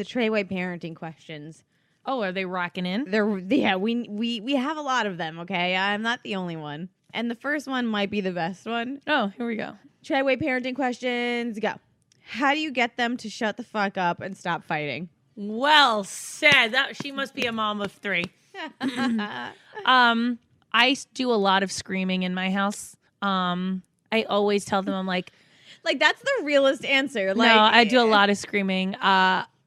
Trayway parenting questions. Oh, are they rocking in? We have a lot of them, okay? I'm not the only one. And the first one might be the best one. Oh, here we go. Trayway parenting questions, go. How do you get them to shut the fuck up and stop fighting? Well said. She must be a mom of 3. I do a lot of screaming in my house. I always tell them, I'm like that's the realest answer. No, I do a lot of screaming.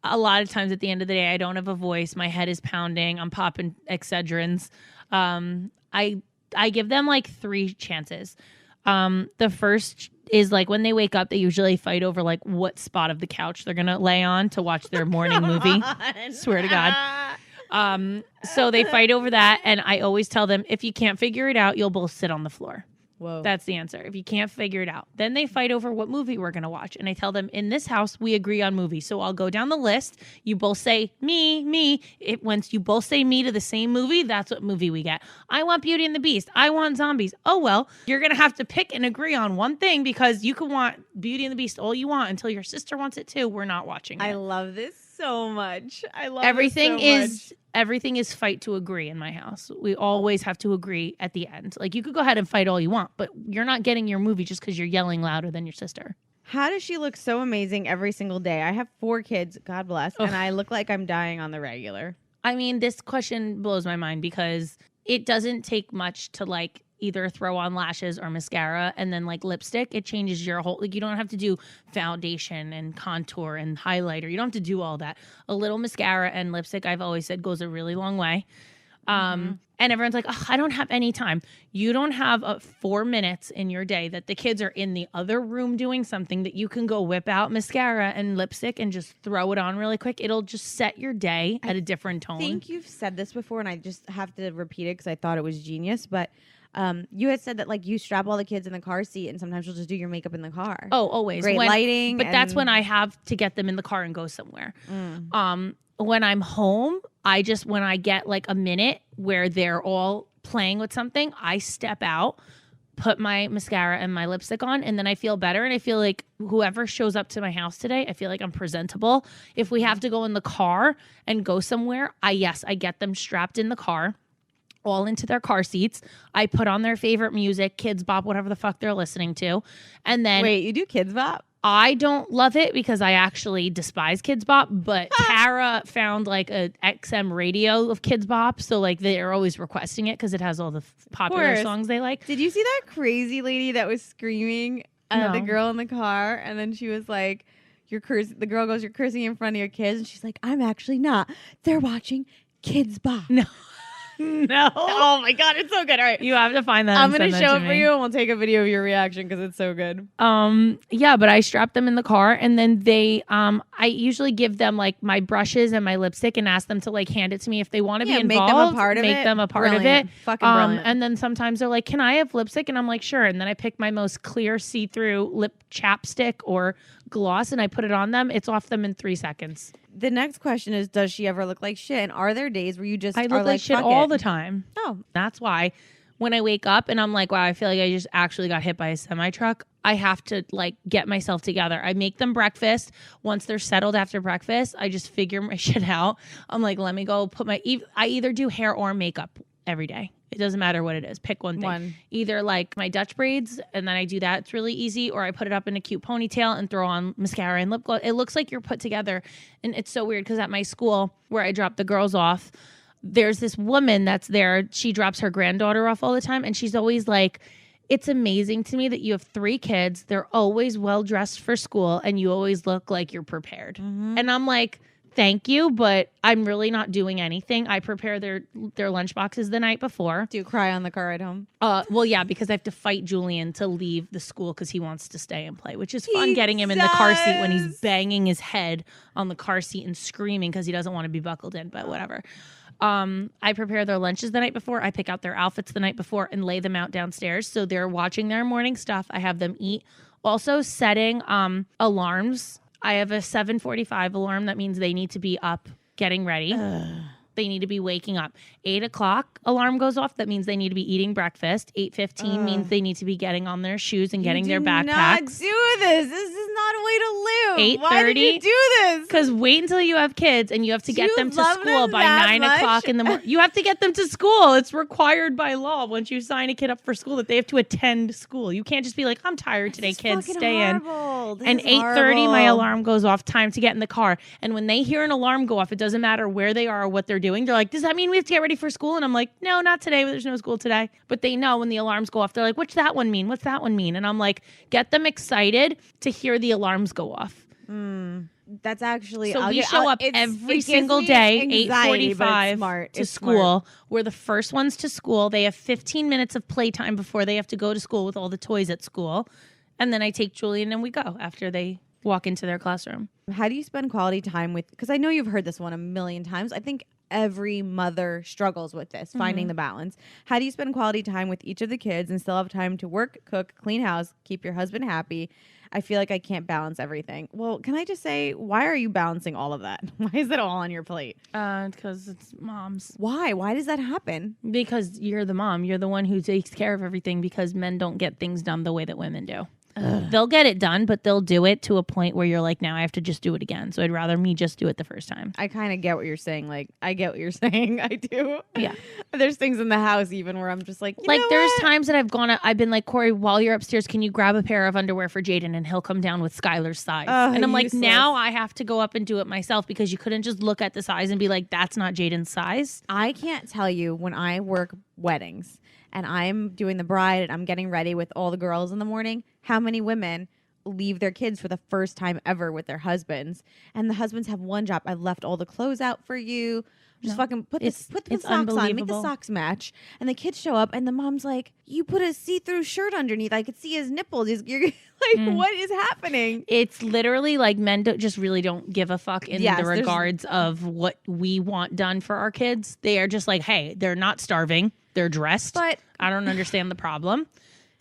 A lot of times at the end of the day, I don't have a voice. My head is pounding. I'm popping Excedrins. I give them like 3 chances. The first is like when they wake up, they usually fight over like what spot of the couch they're gonna lay on to watch their morning movie. Swear to God. So they fight over that, and I always tell them, if you can't figure it out, you'll both sit on the floor. Whoa. That's the answer. If you can't figure it out. Then they fight over what movie we're going to watch. And I tell them, in this house, we agree on movies. So I'll go down the list. You both say me. Once you both say me to the same movie, that's what movie we get. I want Beauty and the Beast. I want zombies. Oh, well, you're going to have to pick and agree on one thing, because you can want Beauty and the Beast all you want until your sister wants it too. We're not watching it. I love this so much. I love everything this so much. Everything is fight to agree in my house. We always have to agree at the end. Like, you could go ahead and fight all you want, but you're not getting your movie just because you're yelling louder than your sister. How does she look so amazing every single day? I have 4 kids, God bless, and I look like I'm dying on the regular. I mean, this question blows my mind because it doesn't take much to like either throw on lashes or mascara and then like lipstick. It changes your whole, like, you don't have to do foundation and contour and highlighter. You don't have to do all that. A little mascara and lipstick, I've always said, goes a really long way. And everyone's like, oh, I don't have any time. You don't have 4 minutes in your day that the kids are in the other room doing something that you can go whip out mascara and lipstick and just throw it on really quick. It'll just set your day at a different tone. I think you've said this before, and I just have to repeat it because I thought it was genius, but you had said that like you strap all the kids in the car seat and sometimes you'll just do your makeup in the car. Oh, always. Great lighting. But that's when I have to get them in the car and go somewhere. When I'm home, when I get like a minute where they're all playing with something, I step out, put my mascara and my lipstick on, and then I feel better. And I feel like whoever shows up to my house today, I feel like I'm presentable. If we have to go in the car and go somewhere, I get them strapped in the car, all into their car seats. I put on their favorite music, Kids Bop, whatever the fuck they're listening to. And then wait, you do Kids Bop? I don't love it because I actually despise Kids Bop, but Tara found like a XM radio of Kids Bop. So like they're always requesting it because it has all the popular songs they like. Did you see that crazy lady that was screaming at the girl in the car? And then she was like, "You're cursing." The girl goes, "You're cursing in front of your kids." And she's like, "I'm actually not. They're watching Kids Bop." No. Oh my God, it's so good. All right. You have to find that. I'm going to show it for you and we'll take a video of your reaction because it's so good. Yeah, but I strap them in the car and then I usually give them like my brushes and my lipstick and ask them to like hand it to me if they want to be involved. Make them a part of it. Make them a part of it. Fucking brilliant. And then sometimes they're like, "Can I have lipstick?" And I'm like, "Sure." And then I pick my most clear see-through lip chapstick or gloss and I put it on them. It's off them in 3 seconds. The next question is, does she ever look like shit? And are there days where you just I look like shit all the time. Oh. That's why when I wake up and I'm like, wow, I feel like I just actually got hit by a semi-truck, I have to like get myself together. I make them breakfast. Once they're settled after breakfast, I just figure my shit out. I'm like, let me go put I either do hair or makeup every day. It doesn't matter what it is. Pick one thing. Either like my Dutch braids, and then I do that. It's really easy. Or I put it up in a cute ponytail and throw on mascara and lip gloss. It looks like you're put together. And it's so weird because at my school where I drop the girls off, there's this woman that's there. She drops her granddaughter off all the time. And she's always like, "It's amazing to me that you have 3 kids. They're always well dressed for school. And you always look like you're prepared." And I'm like, thank you, but I'm really not doing anything. I prepare their lunch boxes the night before. Do you cry on the car ride home? Well, yeah, because I have to fight Julian to leave the school because he wants to stay and play, which is fun getting him in the car seat when he's banging his head on the car seat and screaming because he doesn't want to be buckled in, but whatever. I prepare their lunches the night before. I pick out their outfits the night before and lay them out downstairs. So they're watching their morning stuff. I have them eat. Also setting alarms. I have a 7:45 alarm. That means they need to be up getting ready. They need to be waking up. 8 o'clock alarm goes off. That means they need to be eating breakfast. 8:15 means they need to be getting on their shoes and getting their backpacks. Not do this. This is not a way to live. 8:30. Why did you do this? Because wait until you have kids and you have to get them to school by 9 much? o'clock in the morning. You have to get them to school. It's required by law once you sign a kid up for school that they have to attend school. You can't just be like, I'm tired today, kids. Stay in. And 8:30, my alarm goes off. Time to get in the car. And when they hear an alarm go off, it doesn't matter where they are or what they're doing. They're like, does that mean we have to get ready for school? And I'm like, no, not today. There's no school today. But they know when the alarms go off. They're like, what's that one mean? What's that one mean? And I'm like, get them excited to hear the alarms go off. That's actually so we show up every single day, 8:45 to school. We're the first ones to school. They have 15 minutes of playtime before they have to go to school with all the toys at school. And then I take Julian and we go after they walk into their classroom. How do you spend quality time with, because I know you've heard this one a million times. I think every mother struggles with this, finding the balance. How do you spend quality time with each of the kids and still have time to work, cook, clean house, keep your husband happy? I feel like I can't balance everything. Well, can I just say, why are you balancing all of that? Why is it all on your plate? Because it's moms. Why? Why does that happen? Because you're the mom. You're the one who takes care of everything because men don't get things done the way that women do. They'll get it done, but they'll do it to a point where you're like, now I have to just do it again. So I'd rather me just do it the first time. I kind of get what you're saying. Like, I get what you're saying. I do. Yeah. There's things in the house even where I'm just like, there's times that I've been like, Corey, while you're upstairs, can you grab a pair of underwear for Jaden? And he'll come down with Skylar's size. And I'm like, now I have to go up and do it myself because you couldn't just look at the size and be like, that's not Jaden's size. I can't tell you when I work weddings and I'm doing the bride and I'm getting ready with all the girls in the morning, how many women leave their kids for the first time ever with their husbands, and the husbands have one job. I left all the clothes out for you. Just fucking put the socks on, make the socks match. And the kids show up and the mom's like, you put a see-through shirt underneath. I could see his nipples. You're like, what is happening? It's literally like men really don't give a fuck in the regards of what we want done for our kids. They are just like, hey, they're not starving. They're dressed. But I don't understand the problem.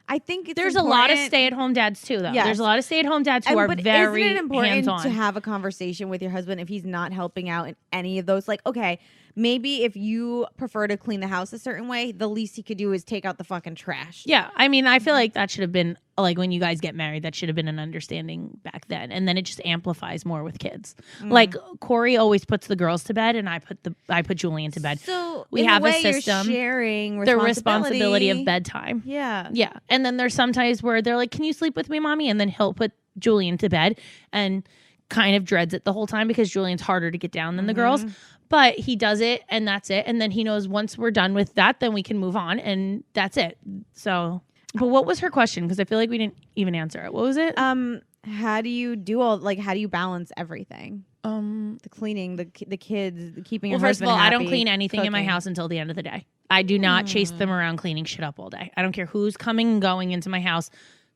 I think there's a lot of stay-at-home dads too, though. Yes. There's a lot of stay-at-home dads who are very isn't it important hands-on. To have a conversation with your husband if he's not helping out in any of those? Like, okay, maybe if you prefer to clean the house a certain way, the least he could do is take out the fucking trash. Yeah, I mean, I feel like that should have been, like, when you guys get married, that should have been an understanding back then. And then it just amplifies more with kids. Like, Corey always puts the girls to bed, and I put Julian to bed. So we have a system. You're sharing the responsibility of bedtime. Yeah. Yeah. And then there's sometimes where they're like, can you sleep with me, mommy? And then he'll put Julian to bed and kind of dreads it the whole time because Julian's harder to get down than the girls. But he does it and that's it. And then he knows once we're done with that, then we can move on and that's it. So, but what was her question? Because I feel like we didn't even answer it. What was it? How do you do how do you balance everything? The cleaning, the kids, the keeping your husband happy. First of all, I don't clean anything in my house until the end of the day. I do not chase them around cleaning shit up all day. I don't care who's coming and going into my house.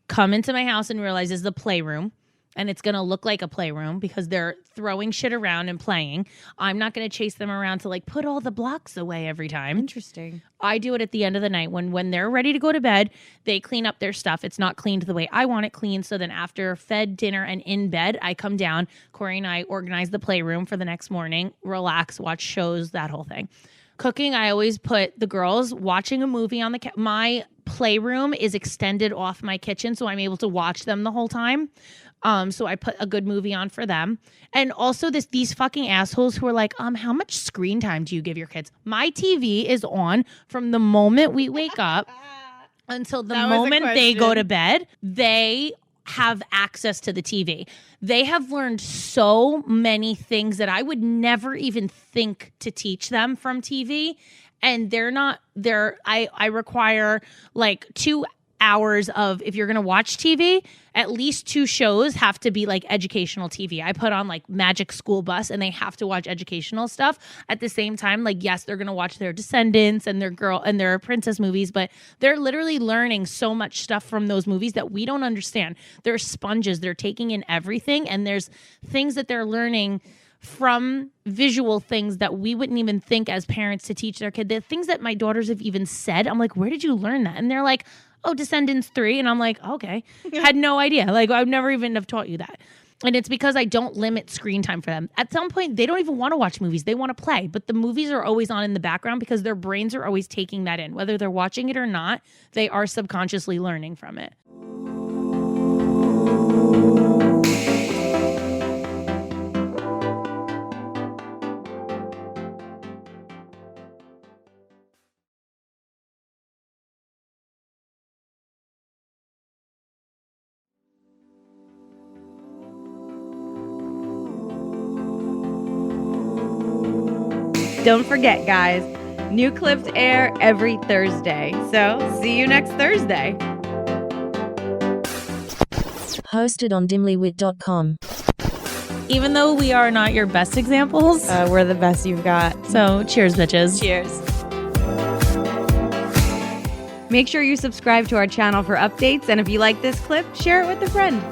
Come into my house and realize this is the playroom. And it's going to look like a playroom because they're throwing shit around and playing. I'm not going to chase them around to like put all the blocks away every time. Interesting. I do it at the end of the night when they're ready to go to bed. They clean up their stuff. It's not cleaned the way I want it cleaned. So then after fed, dinner, and in bed, I come down. Corey and I organize the playroom for the next morning, relax, watch shows, that whole thing. Cooking, I always put the girls watching a movie on my playroom is extended off my kitchen, so I'm able to watch them the whole time. So I put a good movie on for them. And also these fucking assholes who are like, how much screen time do you give your kids? My TV is on from the moment we wake up until the moment they go to bed. They have access to the TV. They have learned so many things that I would never even think to teach them from TV. And I require like 2 hours of, if you're going to watch TV, at least 2 shows have to be like educational TV. I put on like Magic School Bus and they have to watch educational stuff at the same time. Like, yes, they're going to watch their Descendants and their princess movies, but they're literally learning so much stuff from those movies that we don't understand. They're sponges. They're taking in everything. And there's things that they're learning from visual things that we wouldn't even think as parents to teach their kid. The things that my daughters have even said, I'm like, where did you learn that? And they're like, oh, Descendants 3. And I'm like, okay. Had no idea. Like, I've never even have taught you that. And it's because I don't limit screen time for them. At some point, they don't even want to watch movies. They want to play. But the movies are always on in the background because their brains are always taking that in. Whether they're watching it or not, they are subconsciously learning from it. Don't forget, guys, new clips air every Thursday. So see you next Thursday. Hosted on dimlywit.com. Even though we are not your best examples, We're the best you've got. so cheers, bitches. Cheers. Make sure you subscribe to our channel for updates. And if you like this clip, share it with a friend.